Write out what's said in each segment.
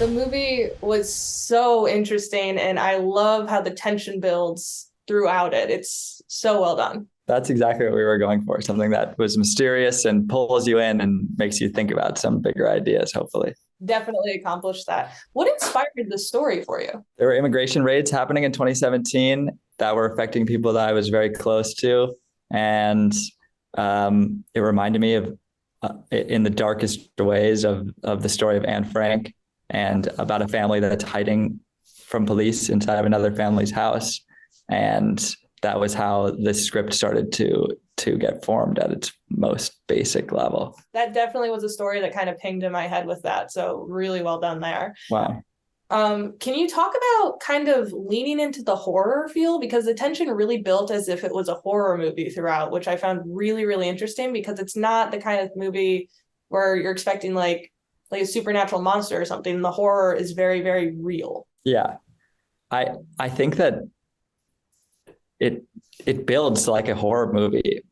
The movie was so interesting, and I love how the tension builds throughout it. It's so well done. That's exactly what we were going for. Something that was mysterious and pulls you in and makes you think about some bigger ideas, hopefully. Definitely accomplished that. What inspired the story for you? There were immigration raids happening in 2017 that were affecting people that I was very close to. And it reminded me of, in the darkest ways, of the story of Anne Frank and about a family that's hiding from police inside of another family's house. And that was how this script started to get formed at its most basic level. That definitely was a story that kind of pinged in my head with that. So really well done there. Wow. Can you talk about kind of leaning into the horror feel? Because the tension really built as if it was a horror movie throughout, which I found really, really interesting because it's not the kind of movie where you're expecting like a supernatural monster or something. The horror is very, very real. Yeah. I think that it builds like a horror movie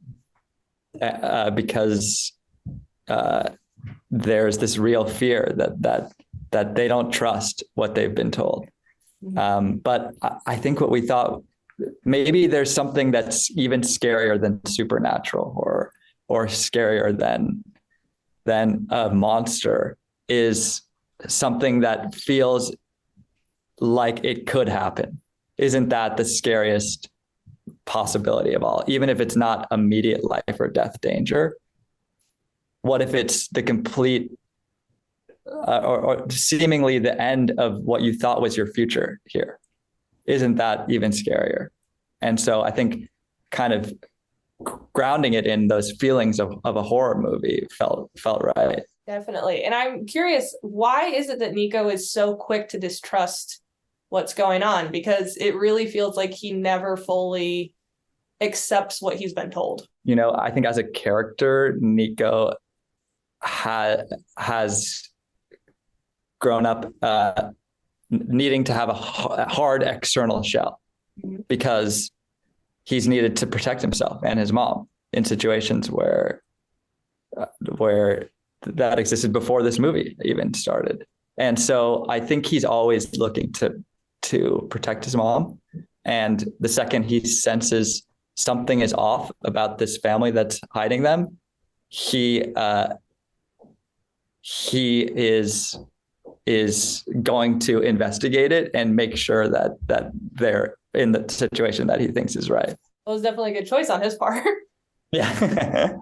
because there's this real fear that they don't trust what they've been told. But I think what we thought, maybe there's something that's even scarier than supernatural horror or scarier than a monster, is something that feels like it could happen. Isn't that the scariest possibility of all? Even if it's not immediate life or death danger, what if it's the complete or seemingly the end of what you thought was your future here? Isn't that even scarier? And so I think kind of grounding it in those feelings of a horror movie felt right. Definitely. And I'm curious, why is it that Nico is so quick to distrust what's going on? Because it really feels like he never fully accepts what he's been told. You know, I think as a character, Nico has grown up needing to have a hard external shell because he's needed to protect himself and his mom in situations where that existed before this movie even started. And so I think he's always looking to protect his mom. And the second he senses something is off about this family that's hiding them, he is going to investigate it and make sure that they're in the situation that he thinks is right. It was definitely a good choice on his part. Yeah.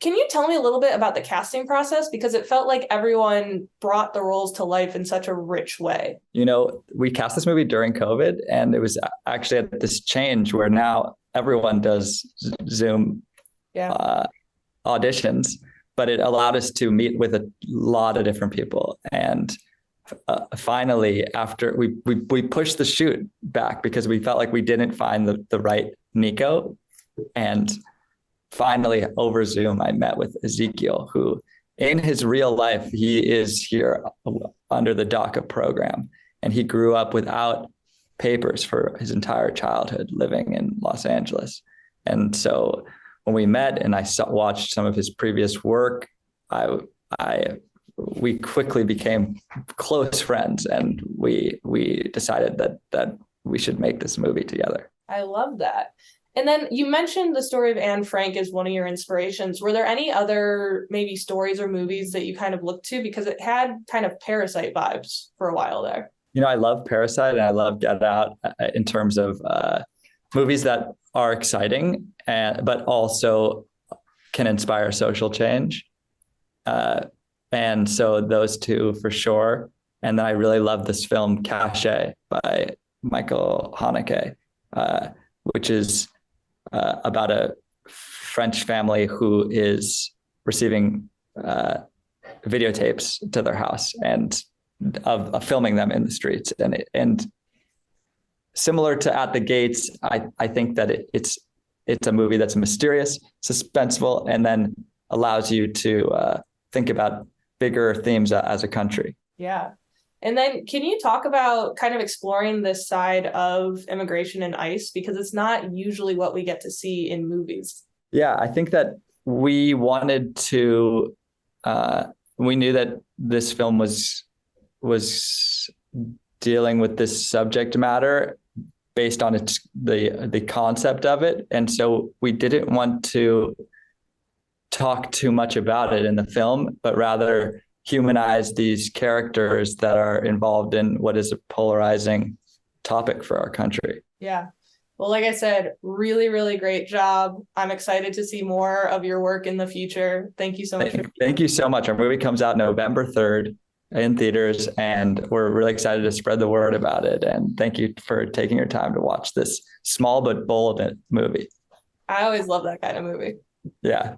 Can you tell me a little bit about the casting process? Because it felt like everyone brought the roles to life in such a rich way. You know, we cast this movie during COVID, and it was actually at this change where now everyone does Zoom auditions, but it allowed us to meet with a lot of different people. And finally, after we pushed the shoot back because we felt like we didn't find the right Nico. And finally, over Zoom, I met with Ezekiel, who in his real life, he is here under the DACA program. And he grew up without papers for his entire childhood living in Los Angeles. And so when we met and I watched some of his previous work, we quickly became close friends, and we decided that we should make this movie together. I love that. And then you mentioned the story of Anne Frank as one of your inspirations. Were there any other maybe stories or movies that you kind of looked to? Because it had kind of Parasite vibes for a while there. You know, I love Parasite and I love Get Out in terms of movies that are exciting, but also can inspire social change. And so those two for sure. And then I really love this film, Caché by Michael Haneke, which is about a French family who is receiving videotapes to their house and of filming them in the streets. And similar to At the Gates, I think that it's a movie that's mysterious, suspenseful, and then allows you to think about bigger themes as a country. Yeah. And then can you talk about kind of exploring this side of immigration and ICE? Because it's not usually what we get to see in movies. Yeah, I think that we wanted to we knew that this film was dealing with this subject matter based on the concept of it. And so we didn't want to talk too much about it in the film, but rather humanize these characters that are involved in what is a polarizing topic for our country. Yeah. Well, like I said, really, really great job. I'm excited to see more of your work in the future. Thank you so much. Thank you so much. Our movie comes out November 3rd in theaters, and we're really excited to spread the word about it. And thank you for taking your time to watch this small but bold movie. I always love that kind of movie. Yeah.